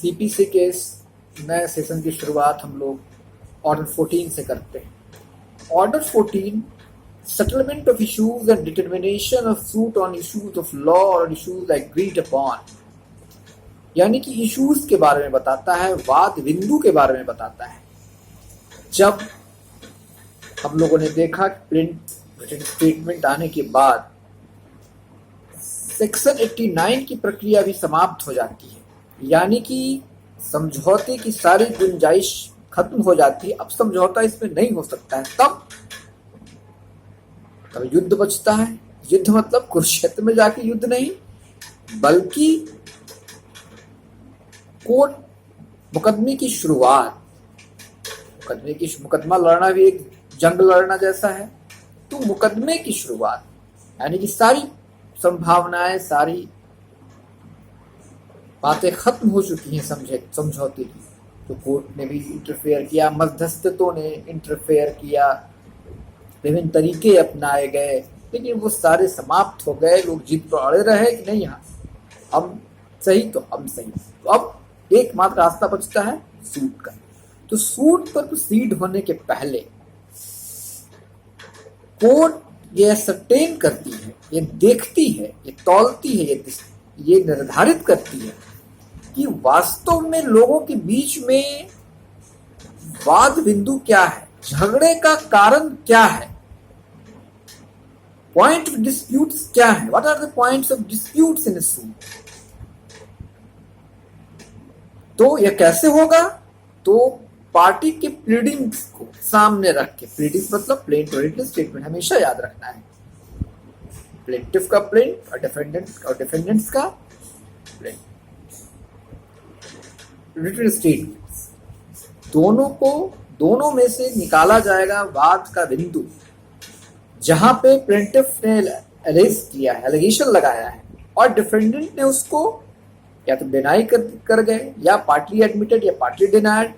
CPC case नए session की शुरुआत हम लोग ऑर्डर 14 से करते हैं। Order 14 settlement of issues and determination of suit on issues of law और इश्यूज एग्रीड अपॉन, यानी कि इश्यूज के बारे में बताता है, वाद बिंदु के बारे में बताता है। जब हम लोगों ने देखा प्रिंट स्टेटमेंट आने के बाद सेक्शन 89 की प्रक्रिया भी समाप्त हो जाती है, यानी कि समझौते की सारी गुंजाइश खत्म हो जाती है। अब समझौता इसमें नहीं हो सकता है। तब युद्ध बचता है। युद्ध मतलब कुरुक्षेत्र में जाके युद्ध नहीं, बल्कि कोर्ट मुकदमे की शुरुआत। मुकदमा लड़ना भी एक जंग लड़ना जैसा है। तो मुकदमे की शुरुआत यानी कि सारी संभावनाएं, सारी बातें खत्म हो चुकी हैं समझौते की। तो कोर्ट ने भी इंटरफेयर किया, मध्यस्थों ने इंटरफेयर किया, विभिन्न तरीके अपनाए गए, लेकिन वो सारे समाप्त हो गए। लोग जीत पर अड़े रहे कि नहीं, यहाँ हम सही तो हम सही। तो अब एकमात्र रास्ता बचता है सूट का। तो सूट पर प्रोसीड होने के पहले कोर्ट ये सर्टेन करती है, ये देखती है, ये तौलती है, ये निर्धारित करती है कि वास्तव में लोगों के बीच में वाद बिंदु क्या है, झगड़े का कारण क्या है, पॉइंट ऑफ डिस्प्यूट्स क्या है, what are the points of disputes in suit. तो यह कैसे होगा? तो पार्टी के प्लीडिंग्स को सामने रख के, प्लीडिंग्स मतलब प्लेंट और रिटन स्टेटमेंट हमेशा याद रखना है। प्लेंटिफ का प्लेंट और डिफेंडेंट्स का प्लेंट। रिटन स्टेटमेंट्स दोनों में से निकाला जाएगा वाद का बिंदु, जहां पे प्लेंटिफ ने एरेज किया है, एलिगेशन लगाया है, और डिफेंडेंट ने उसको या तो डिनाई कर गए, या पार्टली एडमिटेड या पार्टली डिनाइड।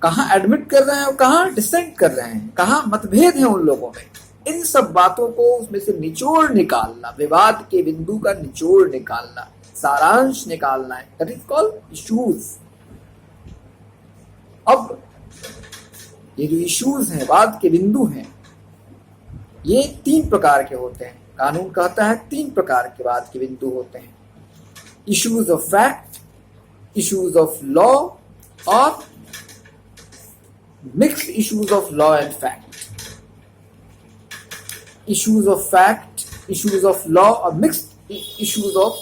कहाँ एडमिट कर रहे हैं और कहाँ डिसेंट कर रहे हैं, कहाँ मतभेद है उन लोगों में। इन सब बातों को उसमें से निचोड़ निकालना, विवाद के बिंदु का निचोड़ निकालना, सारांश निकालना है, दैट इज कॉल्ड इश्यूज। अब ये जो इश्यूज हैं, वाद के बिंदु हैं, ये 3 प्रकार के होते हैं। कानून कहता है 3 प्रकार के वाद के बिंदु होते हैं: issues of fact, issues of law, और mixed issues of law and fact. Issues of fact, issues of law, or mixed issues of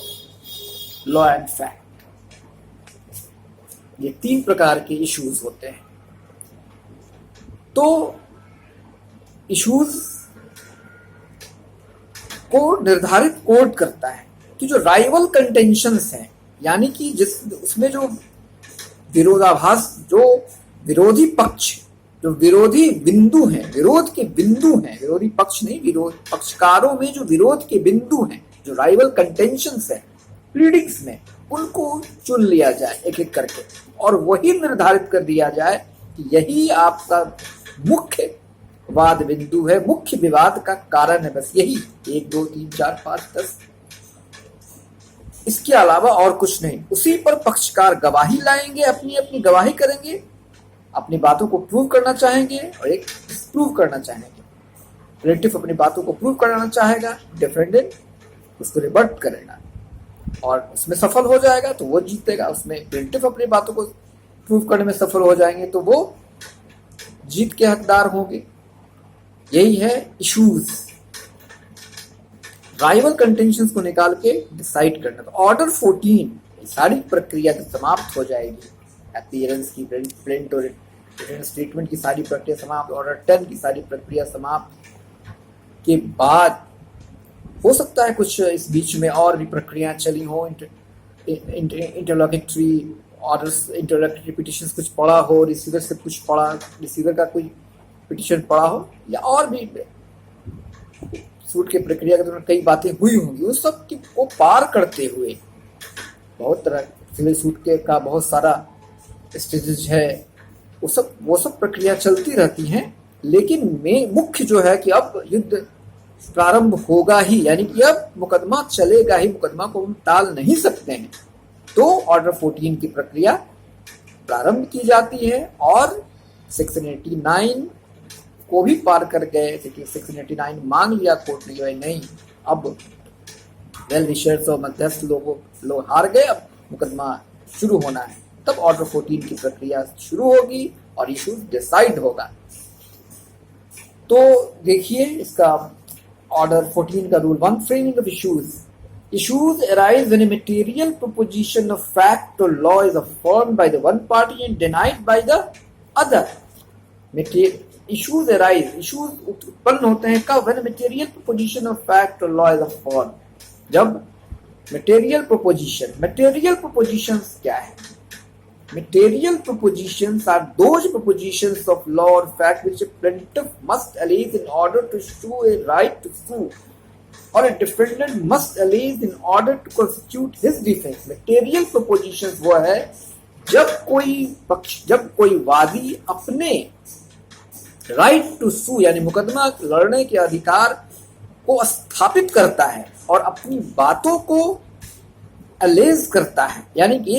law and fact. ये 3 प्रकार के इश्यूज होते हैं। तो इश्यूज को निर्धारित कोर्ट करता है कि जो राइवल कंटेंशंस हैं, यानी कि उसमें जो विरोधाभास, जो विरोधी पक्ष, जो विरोधी बिंदु हैं, विरोध के बिंदु हैं, विरोधी पक्ष नहीं, विरोध पक्षकारों में जो विरोध के बिंदु हैं, जो राइवल कंटेंशंस हैं प्लीडिंग्स में, उनको चुन लिया जाए एक एक करके, और वही निर्धारित कर दिया जाए कि यही आपका मुख्य वाद बिंदु है, मुख्य विवाद का कारण है। बस यही 1 2 3 4 5 10, इसके अलावा और कुछ नहीं। उसी पर पक्षकार गवाही लाएंगे, अपनी अपनी गवाही करेंगे, अपनी बातों को प्रूव करना चाहेंगे और एक डिस्प्रूव करना चाहेंगे। प्लेंटिफ अपनी बातों को प्रूव कराना चाहेगा, डिफेंडेंट उसको रिबट करेगा, और उसमें सफल हो जाएगा तो वो जीतेगा। उसमें प्लेंटिफ अपनी बातों को प्रूव करने में सफल हो जाएंगे तो वो जीत के हकदार होंगे। यही है इश्यूज, राइवल कंटेंशंस को निकाल के डिसाइड करना। तो ऑर्डर 14 सारी प्रक्रिया समाप्त हो जाएगी। अपीयरेंस की, प्लेंट और रिटन स्टेटमेंट की सारी प्रक्रिया समाप्त, ऑर्डर 10 की सारी प्रक्रिया समाप्त के बाद हो सकता है कुछ इस बीच में और भी प्रक्रियाएं चली हो, इंटरलॉकेटरी ऑर्डर्स, इंटरलॉकेटरी पिटिशंस कुछ पड़ा हो, रिसीवर से कुछ पड़ा, रिसीवर का कोई पिटिशन पड़ा हो, या और भी सूट की प्रक्रिया के दौरान कई बातें हुई होंगी। उस सब को पार करते हुए बहुत तरह सिविल सूट के का बहुत सारा स्टेजेस है, वो सब प्रक्रिया चलती रहती हैं। लेकिन मुख्य जो है कि अब युद्ध प्रारंभ होगा ही, यानी कि अब मुकदमा चलेगा ही, मुकदमा को हम टाल नहीं सकते हैं। तो ऑर्डर 14 की प्रक्रिया प्रारंभ की जाती है और सेक्शन 89 को भी पार कर गए। सेक्शन 89 मांग लिया कोर्ट ने कि भाई नहीं, अब वेल विशर्स और मध्यस्थ लोग हार गए, अब मुकदमा शुरू होना है। तब ऑर्डर 14 की प्रक्रिया शुरू होगी और इशूज डिसाइड होगा। तो देखिए इसका ऑर्डर 14 का rule 1, framing of issues. Issues arise when a material proposition of fact or law is affirmed by the one party and denied by the other. Issues arise, issues उत्पन्न होते हैं कब? When a material proposition of fact or law is affirmed. जब material propositions क्या है? Material propositions are those propositions of law or fact which a plaintiff must allege in order to show a right to sue, or a defendant must allege in order to constitute his defense. Material propositions वो है जब कोई वादी अपने right to सू यानी मुकदमा लड़ने के अधिकार को स्थापित करता है और अपनी बातों को अलेज करता है, यानी कि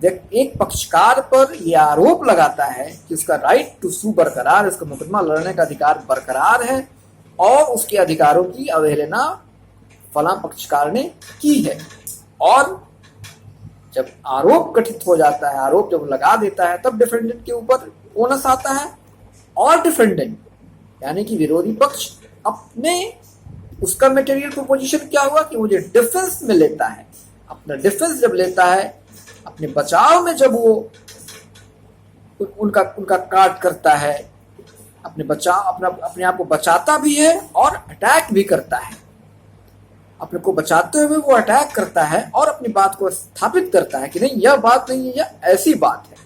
एक पक्षकार पर यह आरोप लगाता है कि उसका राइट टू सू बरकरार है, उसका मुकदमा लड़ने का अधिकार बरकरार है और उसके अधिकारों की अवहेलना फला पक्षकार ने की है। और जब आरोप गठित हो जाता है, आरोप जब लगा देता है, तब डिफेंडेंट के ऊपर ओनस आता है और डिफेंडेंट यानी कि विरोधी पक्ष अपने उसका मटेरियल प्रोपोजिशन क्या हुआ कि वो जो डिफेंस में लेता है, अपना डिफेंस जब लेता है, अपने बचाव में जब वो उनका काट करता है, अपने आप को बचाता भी है और अटैक भी करता है। अपने को बचाते हुए वो अटैक करता है और अपनी बात को स्थापित करता है कि नहीं यह बात नहीं है, यह ऐसी बात है।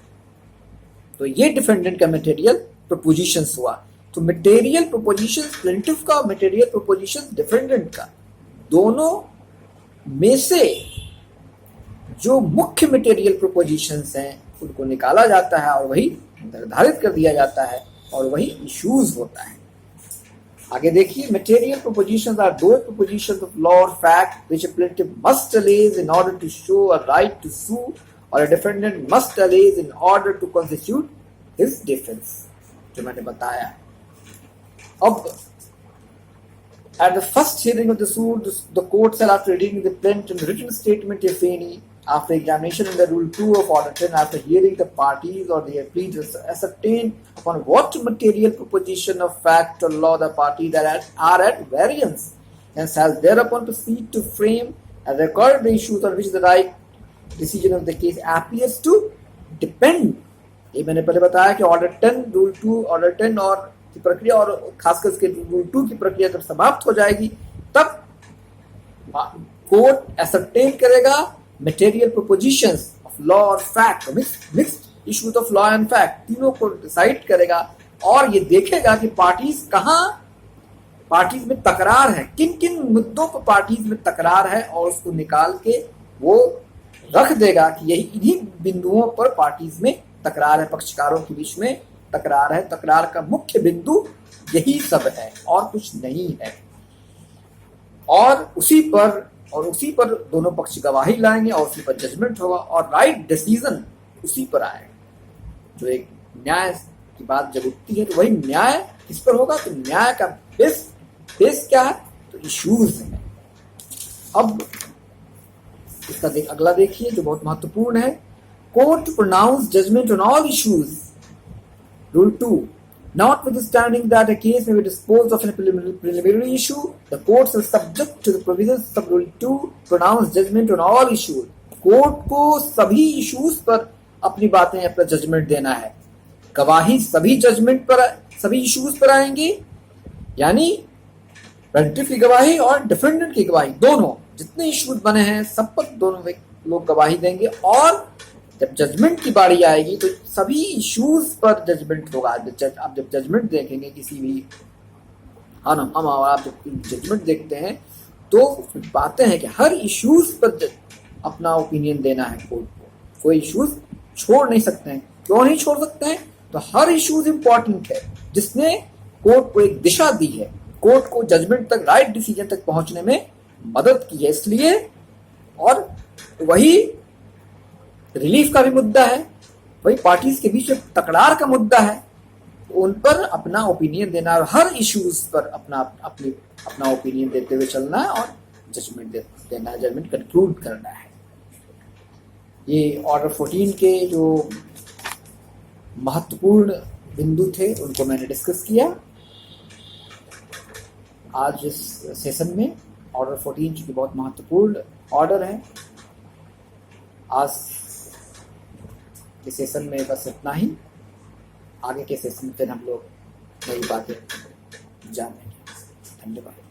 तो ये डिफेंडेंट का मटेरियल प्रोपोजिशंस हुआ। तो मटेरियल प्रोपोजिशंस प्लेंटिफ का, मटेरियल प्रोपोजिशंस डिफेंडेंट का, दोनों में से जो मुख्य मटेरियल प्रोपोजिशंस हैं उनको निकाला जाता है और वही निर्धारित कर दिया जाता है और वही इश्यूज होता है। आगे देखिए, material propositions are those propositions of law और fact which a plaintiff must allege in order to show a right to sue और a defendant must allege in order to constitute his defence, जो मैंने बताया। अब at the first hearing of the suit, the court shall, after reading the plaintiff and written statement, if any, after examination under Rule 2 of Order 10, after hearing the parties or their pleas, ascertain upon what material proposition of fact or law the parties that are at variance, and shall thereupon proceed to frame and record the issues on which the right decision of the case appears to depend. ये मैंने पहले बताया कि Order 10, Rule 2, Order 10 और की प्रक्रिया और खासकर इसके रूल 2 की प्रक्रिया जब समाप्त हो जाएगी तब कोर्ट एसर्टेन करेगा मटेरियल प्रोपोजिशंस ऑफ लॉ और fact, mixed issues of law and fact, तीनों को डिसाइड करेगा और ये देखेगा कि पार्टीज में तकरार है, किन किन मुद्दों पर पार्टीज में तकरार है और उसको निकाल के वो रख देगा कि यही इन्हीं बिंदुओं पर पार्टीज में तकरार है, पक्षकारों के बीच में तकरार है, तकरार का मुख्य बिंदु यही सब है और कुछ नहीं है। और उसी पर दोनों पक्ष गवाही लाएंगे और उसी पर जजमेंट होगा और राइट डिसीजन उसी पर आएगा। जो एक न्याय की बात जब उठती है तो वही न्याय किस पर होगा? तो न्याय का बेस क्या है? तो इश्यूज है। अब इसका अगला देखिए जो बहुत महत्वपूर्ण है, court pronounce judgment on all issues. Rule 2. Notwithstanding that a case may be disposed of in a preliminary issue, the court shall, subject to the provisions of Rule 2, pronounce judgment on all issues. Court को सभी issues पर अपनी बातें, अपना judgement देना है। गवाही सभी इश्यूज पर आएंगे, यानी प्लेंटिफ की गवाही और डिफेंडेंट की गवाही, दोनों जितने इश्यूज बने हैं सब पर दोनों लोग गवाही देंगे। और जब जजमेंट की बारी आएगी तो सभी इश्यूज पर जजमेंट होगा। आप जब जजमेंट देखेंगे किसी भी, हम और आप जब जजमेंट देखते हैं तो बातें हैं कि हर इश्यूज पर अपना ओपिनियन देना है कोर्ट को, कोई इश्यूज छोड़ नहीं सकते हैं। क्यों नहीं छोड़ सकते हैं? तो हर इश्यूज इंपॉर्टेंट है जिसने कोर्ट को एक दिशा दी है, कोर्ट को जजमेंट तक, राइट डिसीजन तक पहुंचने में मदद की है। इसलिए और वही रिलीफ का भी मुद्दा है, वही पार्टीज के बीच तकरार का मुद्दा है, उन पर अपना ओपिनियन देना और हर इश्यूज पर अपना ओपिनियन देते हुए चलना है और जजमेंट देना है, जजमेंट कंक्लूड करना है। ये ऑर्डर 14 के जो महत्वपूर्ण बिंदु थे उनको मैंने डिस्कस किया आज इस सेशन में। ऑर्डर 14 चूंकि बहुत महत्वपूर्ण ऑर्डर है, आज के सेशन में बस इतना ही। आगे के सेशन में फिर हम लोग नई बातें जानेंगे। धन्यवाद।